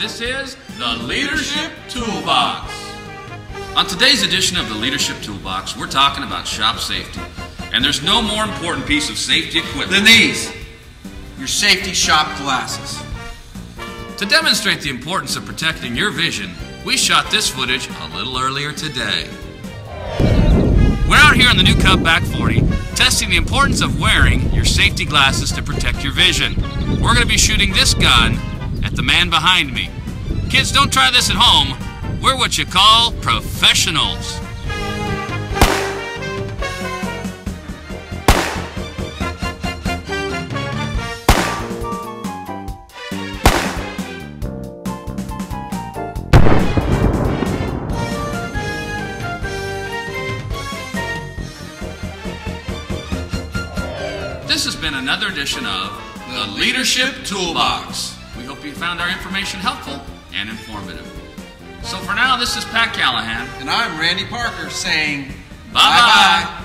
this is the Leadership Toolbox. On today's edition of the Leadership Toolbox, we're talking about shop safety. And there's no more important piece of safety equipment than these, your safety shop glasses. To demonstrate the importance of protecting your vision, we shot this footage a little earlier today. We're out here on the NewCov Back 40 testing the importance of wearing your safety glasses to protect your vision. We're going to be shooting this gun at the man behind me. Kids, don't try this at home. We're what you call professionals. This has been another edition of the Leadership Toolbox. We hope you found our information helpful and informative. So for now, this is Pat Callahan. And I'm Randy Parker saying bye-bye.